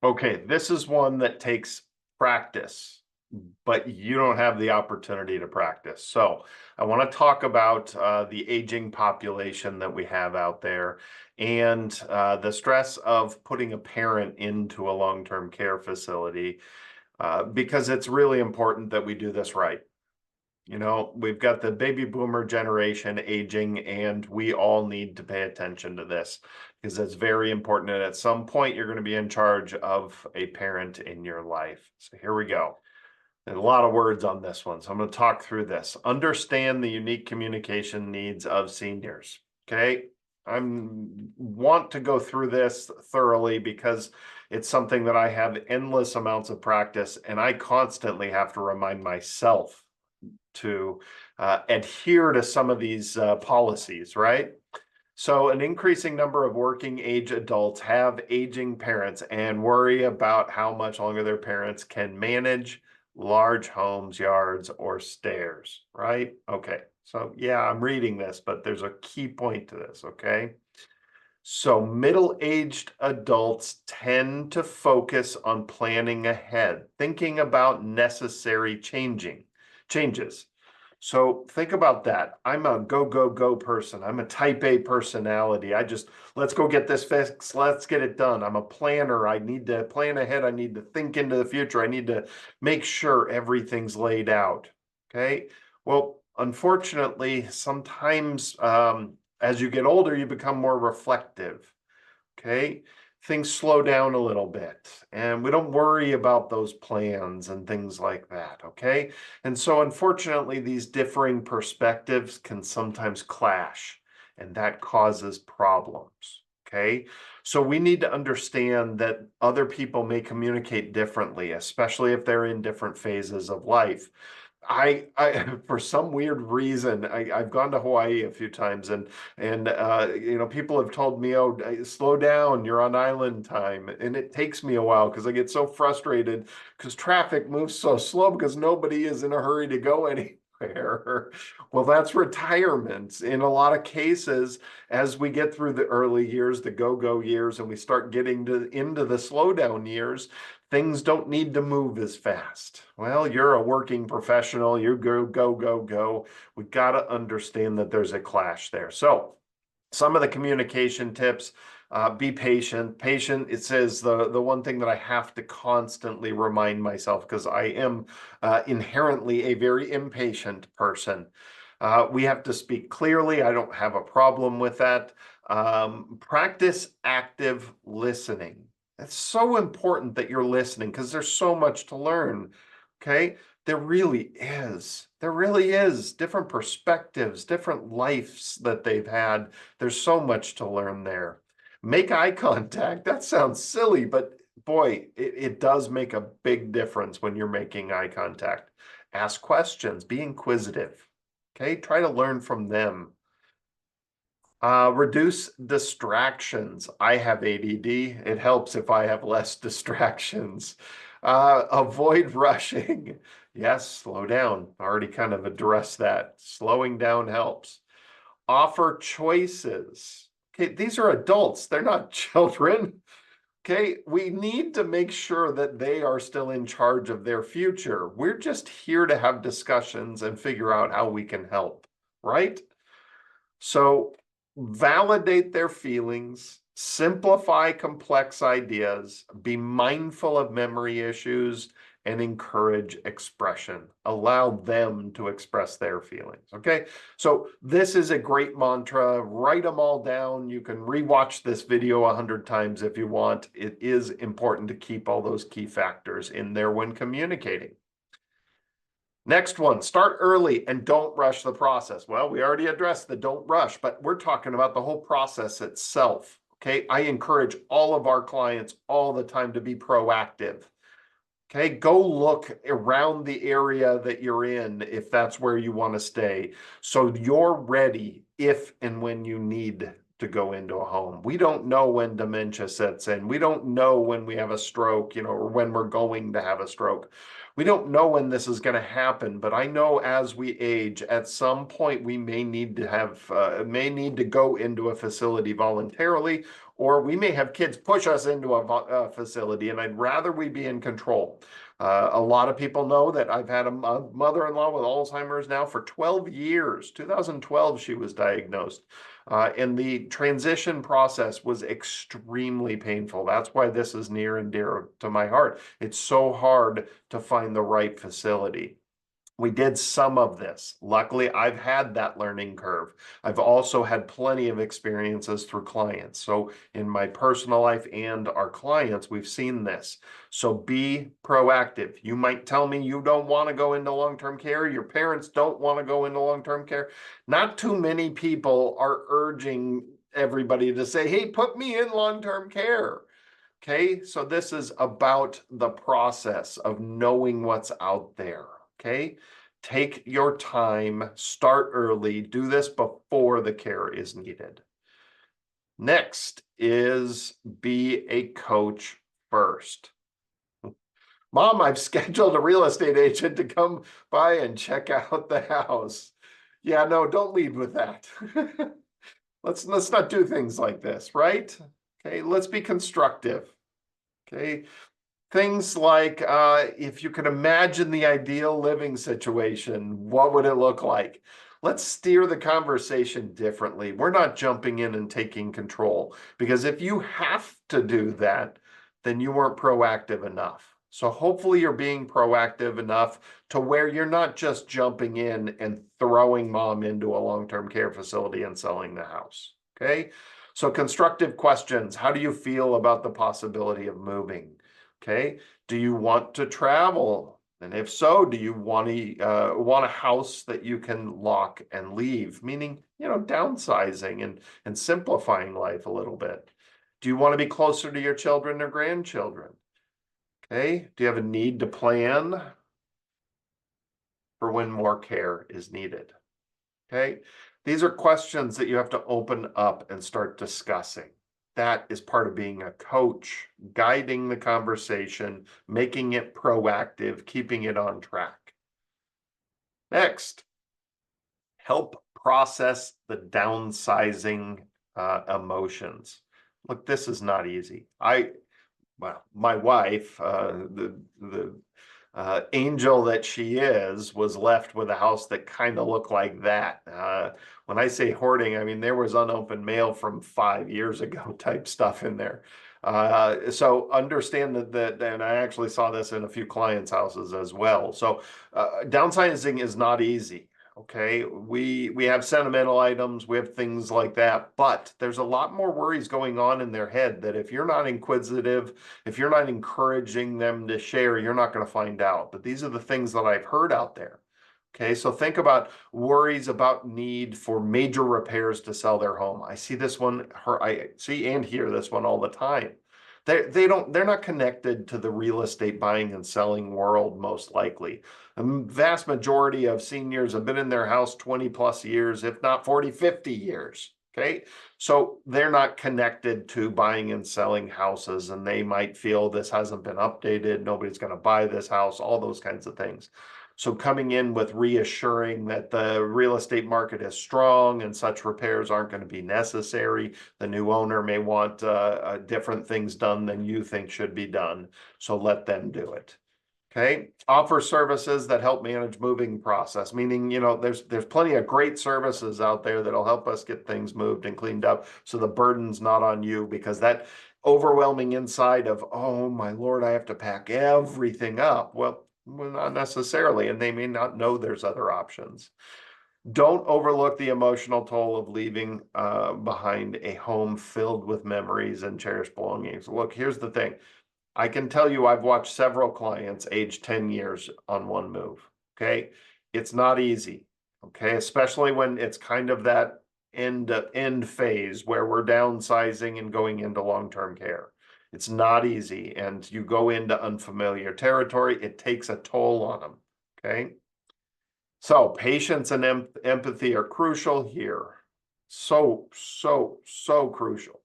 Okay, this is one that takes practice, but you don't have the opportunity to practice. So I want to talk about the aging population that we have out there and the stress of putting a parent into a long-term care facility because it's really important that we do this right. You know, we've got the baby boomer generation aging, and we all need to pay attention to this because it's very important. And at some point, you're going to be in charge of a parent in your life. So here we go. There's a lot of words on this one. So I'm going to talk through this. Understand the unique communication needs of seniors. Okay. I want to go through this thoroughly because it's something that I have endless amounts of practice, and I constantly have to remind myself to adhere to some of these policies, right? So an increasing number of working age adults have aging parents and worry about how much longer their parents can manage large homes, yards, or stairs, right? Okay, so yeah, I'm reading this, but there's a key point to this, okay? So middle-aged adults tend to focus on planning ahead, thinking about necessary changes. So think about that. I'm a go, go, go person. I'm a type A personality. Let's go get this fixed. Let's get it done. I'm a planner. I need to plan ahead. I need to think into the future. I need to make sure everything's laid out. Okay. Well, unfortunately, sometimes as you get older, you become more reflective. Okay. Things slow down a little bit and we don't worry about those plans and things like that. Okay. And so, unfortunately, these differing perspectives can sometimes clash, and that causes problems. Okay. So, we need to understand that other people may communicate differently, especially if they're in different phases of life. For some weird reason, I've gone to Hawaii a few times, and people have told me, "Oh, slow down, you're on island time," and it takes me a while because I get so frustrated because traffic moves so slow because nobody is in a hurry to go anywhere. Well, that's retirement in a lot of cases. As we get through the early years, the go-go years, and we start getting into the slowdown years, things don't need to move as fast. Well, you're a working professional. You go, go, go, go. We got to understand that there's a clash there. So some of the communication tips, be patient. Patient, it says the one thing that I have to constantly remind myself, because I am inherently a very impatient person. We have to speak clearly. I don't have a problem with that. Practice active listening. It's so important that you're listening because there's so much to learn. Okay. There really is. There really is different perspectives, different lives that they've had. There's so much to learn there. Make eye contact. That sounds silly, but boy, it does make a big difference when you're making eye contact. Ask questions, be inquisitive. Okay. Try to learn from them. Reduce distractions. I have ADD. It helps if I have less distractions. Avoid rushing. Yes, slow down. Already kind of addressed that. Slowing down helps. Offer choices. Okay, these are adults. They're not children. Okay, we need to make sure that they are still in charge of their future. We're just here to have discussions and figure out how we can help, right? So validate their feelings, simplify complex ideas, be mindful of memory issues, and encourage expression. Allow them to express their feelings. Okay. So this is a great mantra. Write them all down. You can rewatch this video 100 times if you want. It is important to keep all those key factors in there when communicating. Next one, start early and don't rush the process. Well, we already addressed the don't rush, but we're talking about the whole process itself. Okay. I encourage all of our clients all the time to be proactive. Okay. Go look around the area that you're in if that's where you want to stay. So you're ready if and when you need to go into a home. We don't know when dementia sets in. We don't know when we have a stroke, or when we're going to have a stroke. We don't know when this is going to happen, but I know as we age, at some point we may need to go into a facility voluntarily, or we may have kids push us into a facility, and I'd rather we be in control. A lot of people know that I've had a mother-in-law with Alzheimer's now for 12 years. 2012, she was diagnosed. And the transition process was extremely painful. That's why this is near and dear to my heart. It's so hard to find the right facility. We did some of this. Luckily, I've had that learning curve. I've also had plenty of experiences through clients. So in my personal life and our clients, we've seen this. So be proactive. You might tell me you don't want to go into long-term care. Your parents don't want to go into long-term care. Not too many people are urging everybody to say, hey, put me in long-term care. Okay, so this is about the process of knowing what's out there. Okay, take your time, start early, do this before the care is needed. Next is be a coach first. Mom, I've scheduled a real estate agent to come by and check out the house. Yeah, no, don't lead with that. Let's not do things like this, right? Okay, let's be constructive. Okay, things like if you could imagine the ideal living situation, what would it look like? Let's steer the conversation differently. We're not jumping in and taking control, because if you have to do that, then you weren't proactive enough. So hopefully you're being proactive enough to where you're not just jumping in and throwing mom into a long-term care facility and selling the house. Okay, so constructive questions. How do you feel about the possibility of moving? Okay, do you want to travel? And if so, do you want a house that you can lock and leave? Meaning, downsizing and simplifying life a little bit. Do you want to be closer to your children or grandchildren? Okay, do you have a need to plan for when more care is needed? Okay, these are questions that you have to open up and start discussing. That is part of being a coach, guiding the conversation, making it proactive, keeping it on track. Next, help process the downsizing emotions. Look, this is not easy. My wife, the angel that she is, was left with a house that kind of looked like that. When I say hoarding, I mean there was unopened mail from 5 years ago type stuff in there. So understand that, and I actually saw this in a few clients' houses as well. So downsizing is not easy. Okay, we have sentimental items, we have things like that, but there's a lot more worries going on in their head that if you're not inquisitive, if you're not encouraging them to share, you're not going to find out. But these are the things that I've heard out there. Okay, so think about worries about need for major repairs to sell their home. I see this one, I see and hear this one all the time. They're not connected to the real estate buying and selling world, most likely. A vast majority of seniors have been in their house 20 plus years, if not 40, 50 years. Okay, so they're not connected to buying and selling houses, and they might feel this hasn't been updated, nobody's going to buy this house, all those kinds of things. So coming in with reassuring that the real estate market is strong and such repairs aren't going to be necessary. The new owner may want different things done than you think should be done, so let them do it. Okay, offer services that help manage moving process, meaning, there's plenty of great services out there that'll help us get things moved and cleaned up so the burden's not on you, because that overwhelming inside of, oh my Lord, I have to pack everything up. Well, not necessarily, and they may not know there's other options. Don't overlook the emotional toll of leaving behind a home filled with memories and cherished belongings. Look, here's the thing. I can tell you I've watched several clients age 10 years on one move. Okay, it's not easy. Okay, especially when it's kind of that end phase where we're downsizing and going into long-term care. It's not easy, and you go into unfamiliar territory. It takes a toll on them. Okay, so patience and empathy are crucial here. So crucial.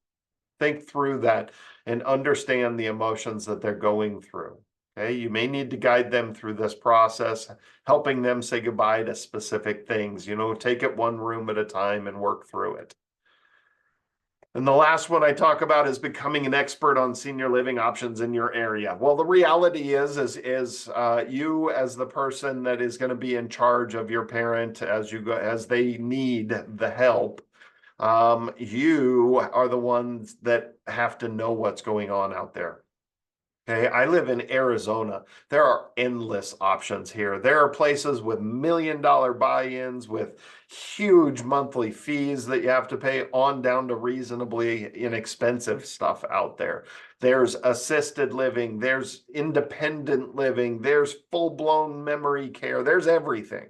Think through that and understand the emotions that they're going through. Okay, you may need to guide them through this process, helping them say goodbye to specific things. Take it one room at a time and work through it. And the last one I talk about is becoming an expert on senior living options in your area. Well, the reality is you as the person that is going to be in charge of your parent as they need the help. You are the ones that have to know what's going on out there. Okay, I live in Arizona. There are endless options here. There are places with $1 million buy-ins with huge monthly fees that you have to pay on down to reasonably inexpensive stuff out there. There's assisted living, there's independent living, there's full-blown memory care, there's everything.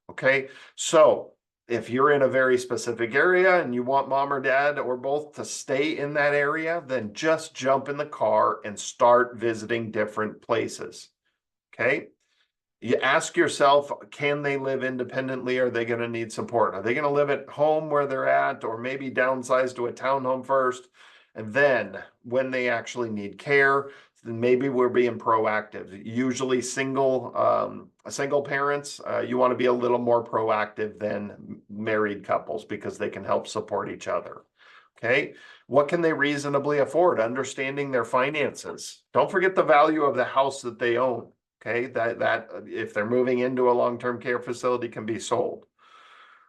Okay, so if you're in a very specific area and you want mom or dad or both to stay in that area, then just jump in the car and start visiting different places. Okay. You ask yourself, can they live independently? Are they going to need support? Are they going to live at home where they're at, or maybe downsize to a townhome first? And then when they actually need care, then maybe we're being proactive. Usually single parents, you want to be a little more proactive than married couples because they can help support each other. Okay. What can they reasonably afford? Understanding their finances. Don't forget the value of the house that they own. Okay, that if they're moving into a long-term care facility can be sold.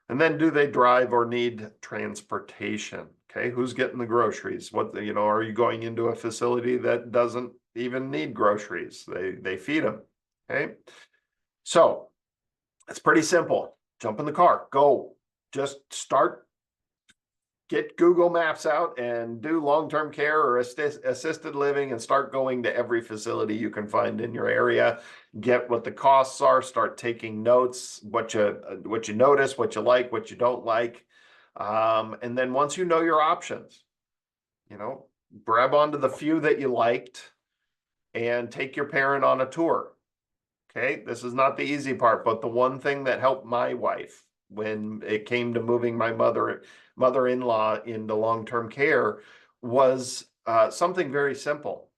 And then do they drive or need transportation? Okay, who's getting the groceries? Are you going into a facility that doesn't even need groceries? They feed them. Okay, so it's pretty simple. Jump in the car, go. Just start. Get Google Maps out and do long-term care or assisted living and start going to every facility you can find in your area. Get what the costs are, start taking notes, what you notice, what you like, what you don't like. And then once you know your options, grab onto the few that you liked and take your parent on a tour. Okay, this is not the easy part, but the one thing that helped my wife when it came to moving my mother-in-law into long-term care was something very simple.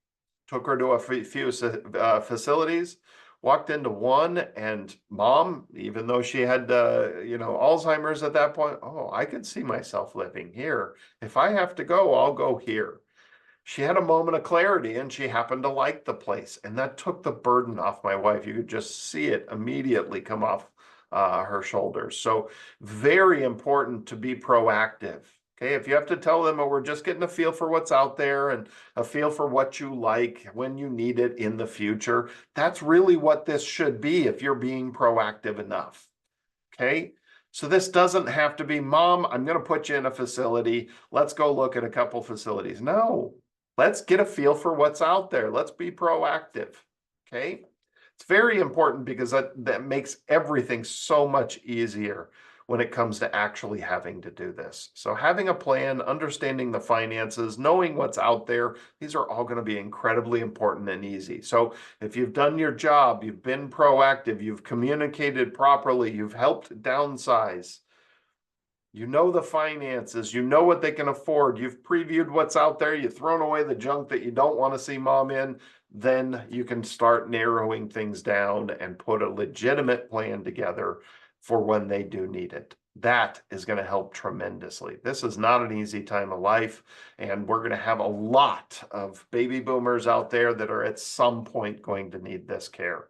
Took her to a few facilities, walked into one, and mom, even though she had Alzheimer's at that point, oh, I could see myself living here. If I have to go, I'll go here. She had a moment of clarity and she happened to like the place. And that took the burden off my wife. You could just see it immediately come off her shoulders. So very important to be proactive. Okay, if you have to tell them, oh, we're just getting a feel for what's out there and a feel for what you like when you need it in the future, that's really what this should be if you're being proactive enough. Okay, so this doesn't have to be, Mom, I'm going to put you in a facility. Let's go look at a couple facilities. No, let's get a feel for what's out there. Let's be proactive. Okay, it's very important because that makes everything so much easier when it comes to actually having to do this. So having a plan, understanding the finances, knowing what's out there, these are all going to be incredibly important and easy. So if you've done your job, you've been proactive, you've communicated properly, you've helped downsize, you know the finances, you know what they can afford, you've previewed what's out there, you've thrown away the junk that you don't want to see mom in, then you can start narrowing things down and put a legitimate plan together for when they do need it. That is going to help tremendously. This is not an easy time of life, and we're going to have a lot of baby boomers out there that are at some point going to need this care.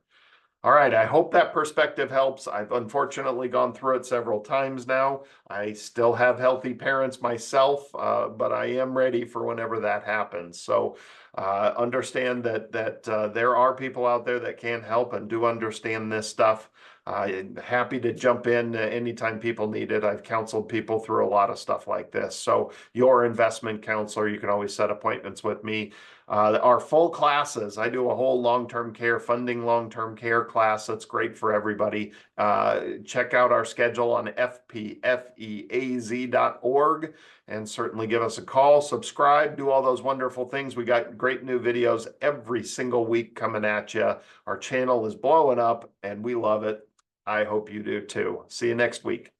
All right, I hope that perspective helps. I've unfortunately gone through it several times now. I still have healthy parents myself, but I am ready for whenever that happens. So understand that there are people out there that can help and do understand this stuff. Happy to jump in anytime people need it. I've counseled people through a lot of stuff like this. So your investment counselor, you can always set appointments with me. Our full classes, I do a whole long-term care, funding long-term care class. That's great for everybody. Check out our schedule on fpfeaz.org and certainly give us a call, subscribe, do all those wonderful things. We got great new videos every single week coming at you. Our channel is blowing up and we love it. I hope you do too. See you next week.